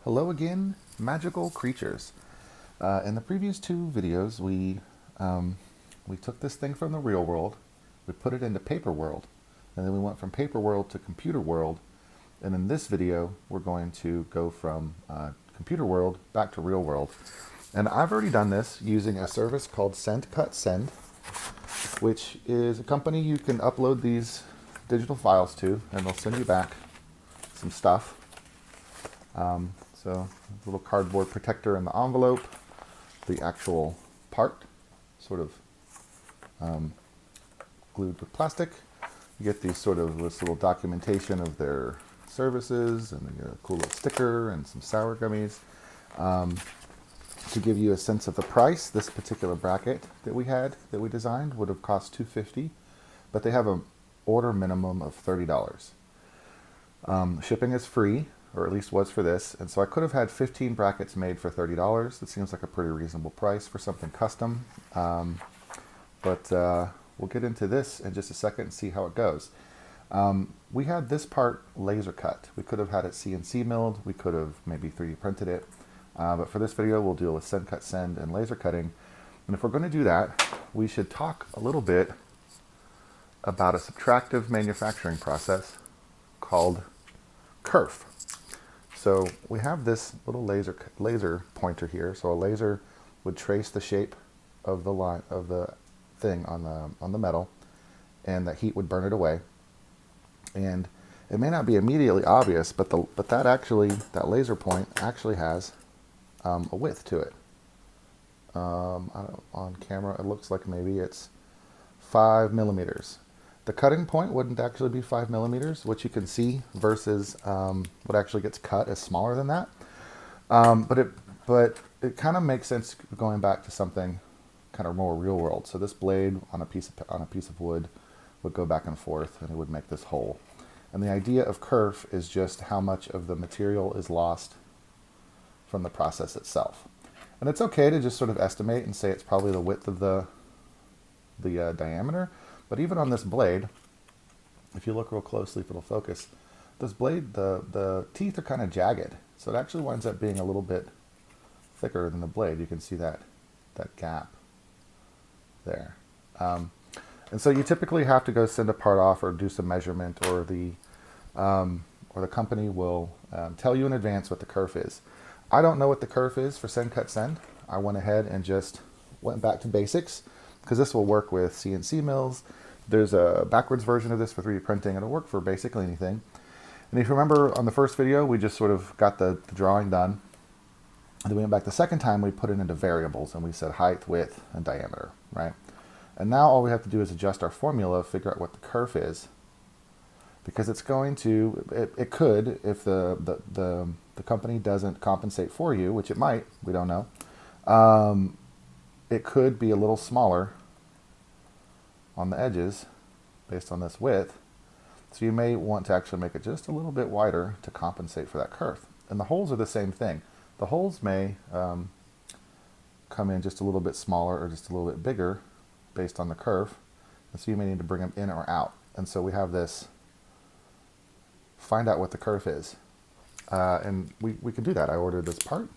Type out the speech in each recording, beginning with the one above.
Hello again, magical creatures. In the previous two videos, we took this thing from the real world, we put it into paper world, and then we went from paper world to computer world. And in this video, we're going to go from computer world back to real world. And I've already done this using a service called Send Cut Send, which is a company you can upload these digital files to, and they'll send you back some stuff. So a little cardboard protector in the envelope, the actual part sort of glued with plastic. You get these sort of this little documentation of their services, and then a cool little sticker and some sour gummies to give you a sense of the price. This particular bracket that we designed would have cost $250, but they have an order minimum of $30. Shipping is free, or at least was for this, and so I could have had 15 brackets made for $30. It seems like a pretty reasonable price for something custom, but we'll get into this in just a second and see how it goes. We had this part laser cut. We could have had it CNC milled, we could have maybe 3D printed it, but for this video we'll deal with Send Cut Send and laser cutting. And if we're going to do that, we should talk a little bit about a subtractive manufacturing process called kerf. So we have this little laser pointer here. So a laser would trace the shape of the line of the thing on the metal, and that heat would burn it away. And it may not be immediately obvious, but that laser point actually has a width to it. On camera, it looks like maybe it's 5 millimeters. The cutting point wouldn't actually be 5 millimeters, which you can see, versus what actually gets cut is smaller than that. But it kind of makes sense going back to something kind of more real world. So this blade on a piece of wood would go back and forth, and it would make this hole. And the idea of kerf is just how much of the material is lost from the process itself. And it's okay to just sort of estimate and say it's probably the width of the diameter. But even on this blade, if you look real closely, if it'll focus, this blade, the teeth are kind of jagged. So it actually winds up being a little bit thicker than the blade. You can see that gap there. And so you typically have to go send a part off or do some measurement, or the company will tell you in advance what the kerf is. I don't know what the kerf is for Send Cut Send. I went ahead and just went back to basics, because this will work with CNC mills. There's a backwards version of this for 3D printing. It'll work for basically anything. And if you remember on the first video, we just sort of got the drawing done. And then we went back the second time, we put it into variables, and we said height, width, and diameter, right? And now all we have to do is adjust our formula, figure out what the kerf is, because it's going to, it could, if the company doesn't compensate for you, which it might, we don't know, it could be a little smaller on the edges based on this width. So you may want to actually make it just a little bit wider to compensate for that kerf. And the holes are the same thing. The holes may come in just a little bit smaller or just a little bit bigger based on the kerf. And so you may need to bring them in or out. And so we have this, find out what the kerf is. And we can do that. I ordered this part,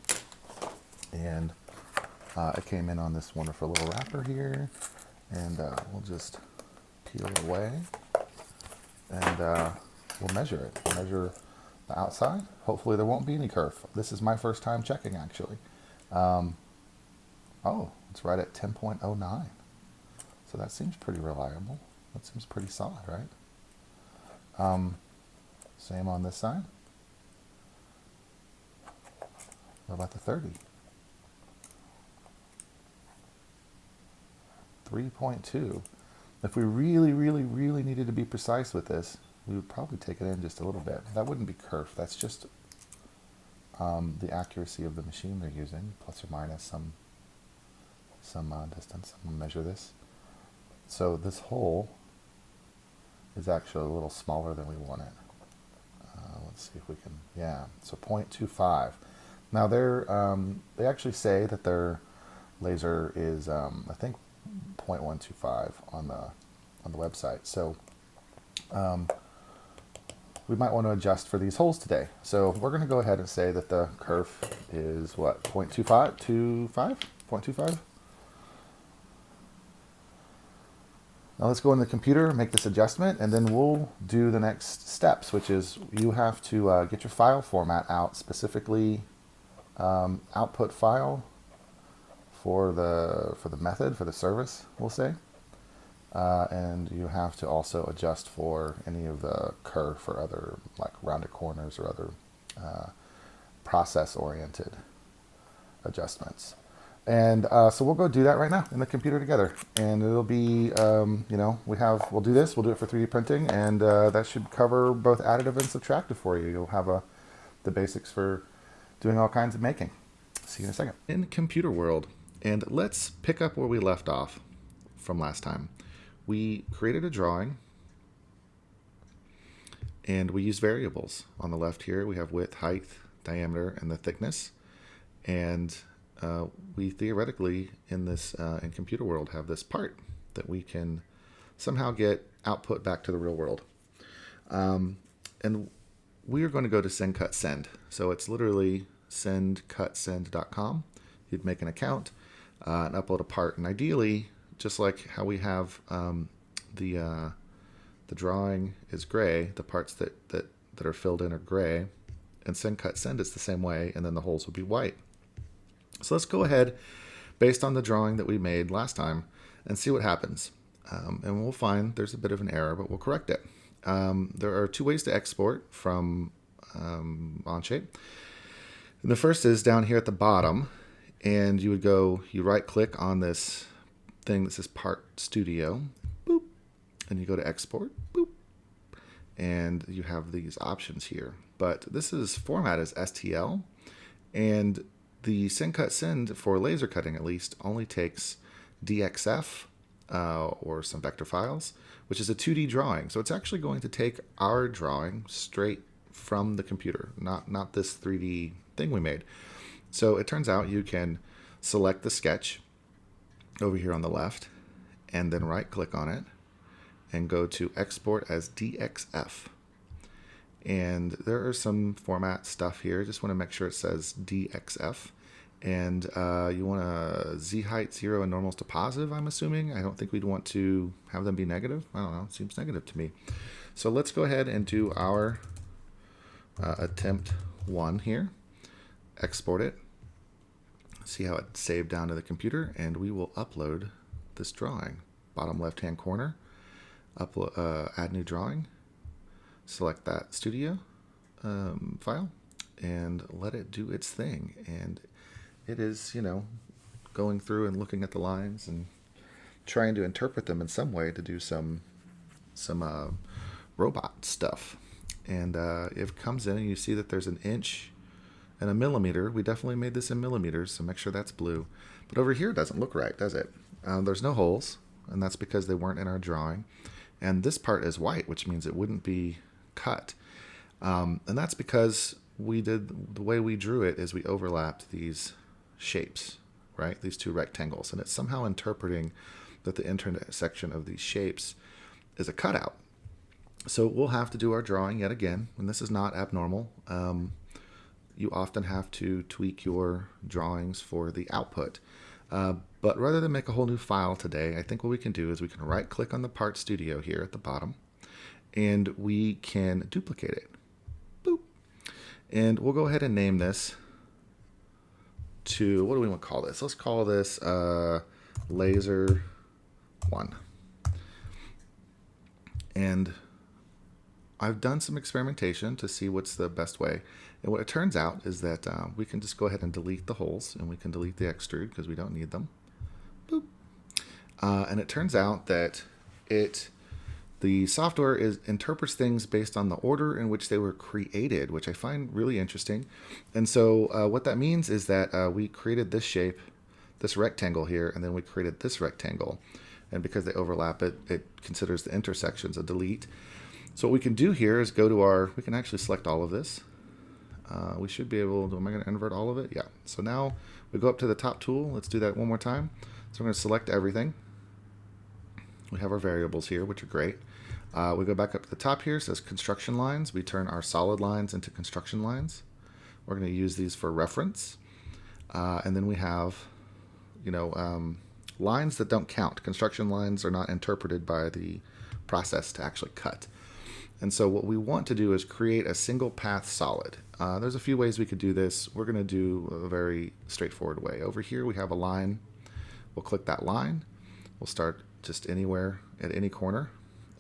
and it came in on this wonderful little wrapper here, and we'll just peel it away, and we'll measure it. We'll measure the outside. Hopefully there won't be any kerf. This is my first time checking, actually. Oh, it's right at 10.09. So that seems pretty reliable. That seems pretty solid, right? Same on this side. What about the 30? 3.2. If we really, really, really needed to be precise with this, we would probably take it in just a little bit. That wouldn't be kerf. That's just the accuracy of the machine they're using, plus or minus some distance. I'm going to measure this. So this hole is actually a little smaller than we want it. Let's see if we can, yeah, so 0.25. Now they actually say that their laser is, I think, 0.125 on the website. So we might want to adjust for these holes today. So we're going to go ahead and say that the kerf is what, 0.25? Now let's go in the computer, make this adjustment, and then we'll do the next steps, which is you have to get your file format out, specifically output file for the method, for the service, we'll say. And you have to also adjust for any of the kerf or other like rounded corners or other process-oriented adjustments. And so we'll go do that right now in the computer together. And it'll be, we'll do this, we'll do it for 3D printing, and that should cover both additive and subtractive for you. You'll have the basics for doing all kinds of making. See you in a second. In computer world, and let's pick up where we left off from last time. We created a drawing, and we use variables. On the left here, we have width, height, diameter, and the thickness. And we theoretically, in this in computer world, have this part that we can somehow get output back to the real world. And we are going to go to send, cut, send. So it's literally sendcutsend.com. You'd make an account and upload a part. And ideally, just like how we have the drawing is gray, the parts that are filled in are gray, and send, cut, send is the same way, and then the holes will be white. So let's go ahead, based on the drawing that we made last time, and see what happens. And we'll find there's a bit of an error, but we'll correct it. There are two ways to export from Onshape. And the first is down here at the bottom, and you right click on this thing that says Part Studio, boop, and you go to Export, boop, and you have these options here. But this is format as STL, and the send, cut, send for laser cutting at least only takes DXF or some vector files, which is a 2D drawing. So it's actually going to take our drawing straight from the computer, not this 3D thing we made. So it turns out you can select the sketch over here on the left, and then right click on it and go to export as DXF. And there are some format stuff here. Just want to make sure it says DXF. And you want a Z height 0 and normals to positive, I'm assuming. I don't think we'd want to have them be negative. I don't know, it seems negative to me. So let's go ahead and do our attempt 1 here. Export it. See how it saved down to the computer, and we will upload this drawing. Bottom left hand corner, upload, add new drawing, select that studio file, and let it do its thing. And it is, going through and looking at the lines and trying to interpret them in some way to do some robot stuff. And it comes in and you see that there's an inch and a millimeter. We definitely made this in millimeters, so make sure that's blue. But over here it doesn't look right, does it? There's no holes, and that's because they weren't in our drawing. And this part is white, which means it wouldn't be cut. And that's because the way we drew it is we overlapped these shapes, right? These two rectangles, and it's somehow interpreting that the intersection of these shapes is a cutout. So we'll have to do our drawing yet again, and this is not abnormal. You often have to tweak your drawings for the output. But rather than make a whole new file today, I think what we can do is we can right click on the Part Studio here at the bottom, and we can duplicate it. Boop. And we'll go ahead and name this to, what do we want to call this? Let's call this Laser 1. And I've done some experimentation to see what's the best way. And what it turns out is that we can just go ahead and delete the holes, and we can delete the extrude because we don't need them. Boop. And it turns out that the software interprets things based on the order in which they were created, which I find really interesting. And so what that means is that we created this shape, this rectangle here, and then we created this rectangle. And because they overlap, it considers the intersections a delete. So what we can do here is go to we can actually select all of this. We should be able to, am I going to invert all of it? Yeah. So now we go up to the top tool. Let's do that one more time. So I'm going to select everything. We have our variables here, which are great. We go back up to the top here, it says construction lines. We turn our solid lines into construction lines. We're going to use these for reference. And then we have, lines that don't count. Construction lines are not interpreted by the process to actually cut. And so what we want to do is create a single path solid. There's a few ways we could do this. We're going to do a very straightforward way. Over here we have a line. We'll click that line. We'll start just anywhere at any corner,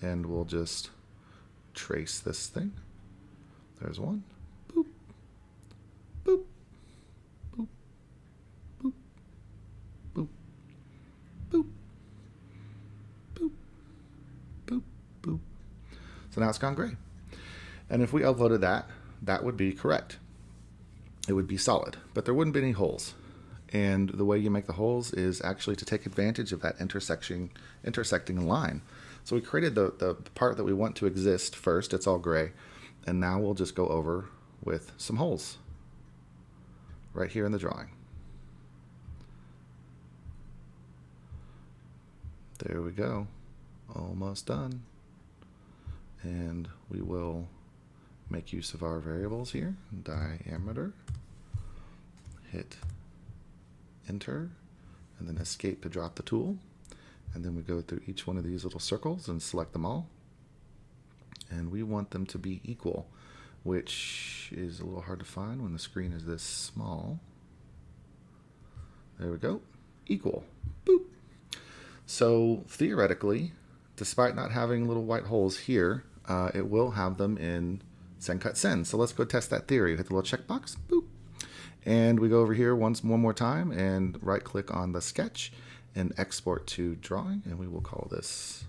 and we'll just trace this thing. There's one. Boop. Boop. Boop. Boop. Boop. Boop. Boop. Boop. Boop. So now it's gone gray. And if we uploaded that, that would be correct. It would be solid, but there wouldn't be any holes. And the way you make the holes is actually to take advantage of that intersecting line. So we created the part that we want to exist first. It's all gray. And now we'll just go over with some holes right here in the drawing. There we go. Almost done. And we will make use of our variables here. Diameter. Hit Enter, and then escape to drop the tool. And then we go through each one of these little circles and select them all. And we want them to be equal, which is a little hard to find when the screen is this small. There we go. Equal. Boop. So theoretically, despite not having little white holes here, it will have them in Send Cut Send. So let's go test that theory. Hit the little checkbox. Boop. And we go over here one more time and right click on the sketch and export to drawing, and we will call this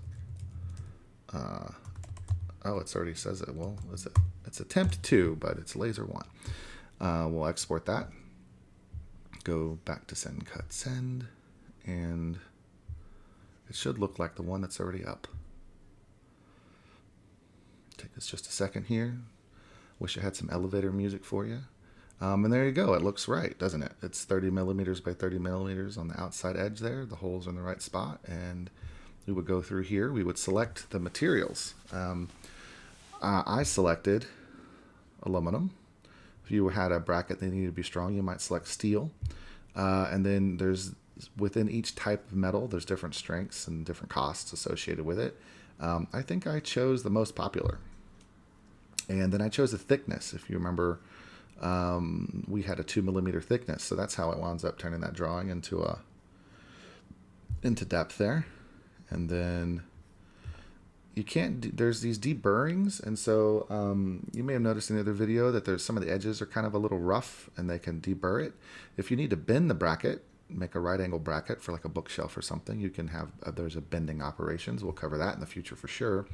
oh, it already says it. Well, it's attempt 2, but it's laser 1. We'll export that, go back to Send Cut Send, and it should look like the one that's already up. Take us just a second here. Wish I had some elevator music for you. And there you go. It looks right, doesn't it? It's 30 millimeters by 30 millimeters on the outside edge there. The holes are in the right spot. And we would go through here. We would select the materials. I selected aluminum. If you had a bracket that needed to be strong, you might select steel. And then there's, within each type of metal, there's different strengths and different costs associated with it. I think I chose the most popular. And then I chose the thickness. If you remember, we had a 2 millimeter thickness, so that's how it winds up turning that drawing into depth there. And then you can't, there's these deburrings, and so you may have noticed in the other video that there's some of the edges are kind of a little rough, and they can deburr it. If you need to bend the bracket, make a right angle bracket for like a bookshelf or something, you can have, there's a bending operations. We'll cover that in the future for sure.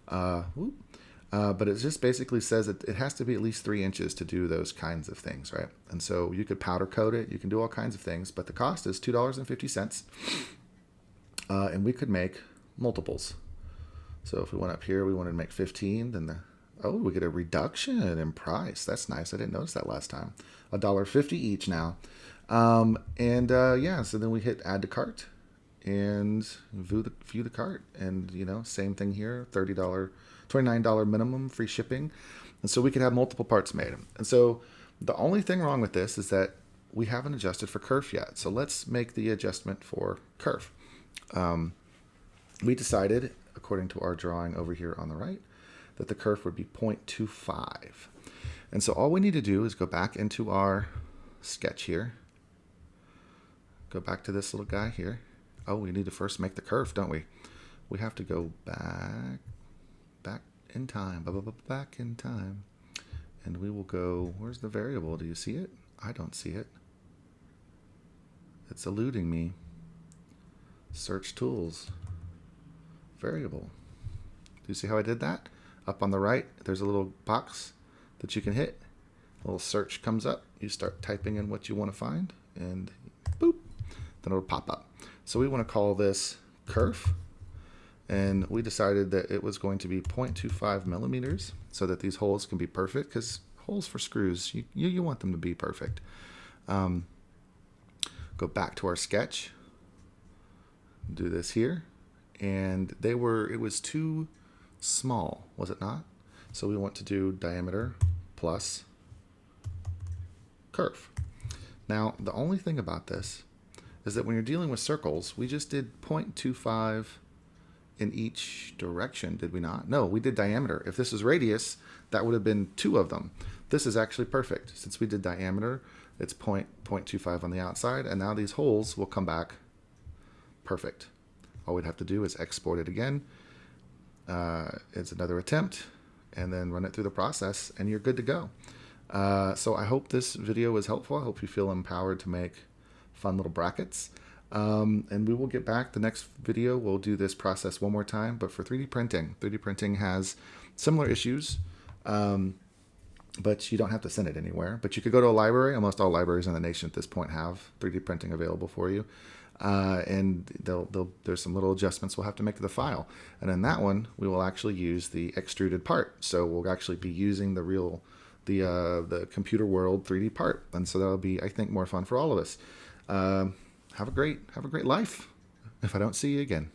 But it just basically says that it has to be at least 3 inches to do those kinds of things, right? And so you could powder coat it, you can do all kinds of things, but the cost is $2.50. And we could make multiples. So if we went up here, we wanted to make 15, then we get a reduction in price. That's nice. I didn't notice that last time. $1.50 each now. So then we hit add to cart and view the cart. And, same thing here, $29 minimum, free shipping. And so we could have multiple parts made. And so the only thing wrong with this is that we haven't adjusted for kerf yet. So let's make the adjustment for kerf. We decided, according to our drawing over here on the right, that the kerf would be 0.25. And so all we need to do is go back into our sketch here. Go back to this little guy here. Oh, we need to first make the kerf, don't we? We have to go back in time, back in time. And we will go, where's the variable? Do you see it? I don't see it. It's eluding me. Search tools, variable. Do you see how I did that? Up on the right, there's a little box that you can hit. A little search comes up. You start typing in what you want to find, and boop, then it'll pop up. So we want to call this kerf, and we decided that it was going to be 0.25 millimeters so that these holes can be perfect, because holes for screws, you want them to be perfect. Go back to our sketch, do this here, and it was two small, was it not? So we want to do diameter plus curve. Now, the only thing about this is that when you're dealing with circles, we just did 0.25 in each direction, did we not? No, we did diameter. If this is radius, that would have been 2 of them. This is actually perfect. Since we did diameter, it's 0.25 on the outside, and now these holes will come back perfect. All we'd have to do is export it again. It's another attempt, and then run it through the process, and you're good to go. So I hope this video was helpful. I hope you feel empowered to make fun little brackets. And we will get back. The next video, we'll do this process one more time, but for 3D printing has similar issues, but you don't have to send it anywhere. But you could go to a library. Almost all libraries in the nation at this point have 3D printing available for you. And there's some little adjustments we'll have to make to the file. And in that one, we will actually use the extruded part. So we'll actually be using the computer world 3D part. And so that'll be, I think, more fun for all of us. Have a great life if I don't see you again.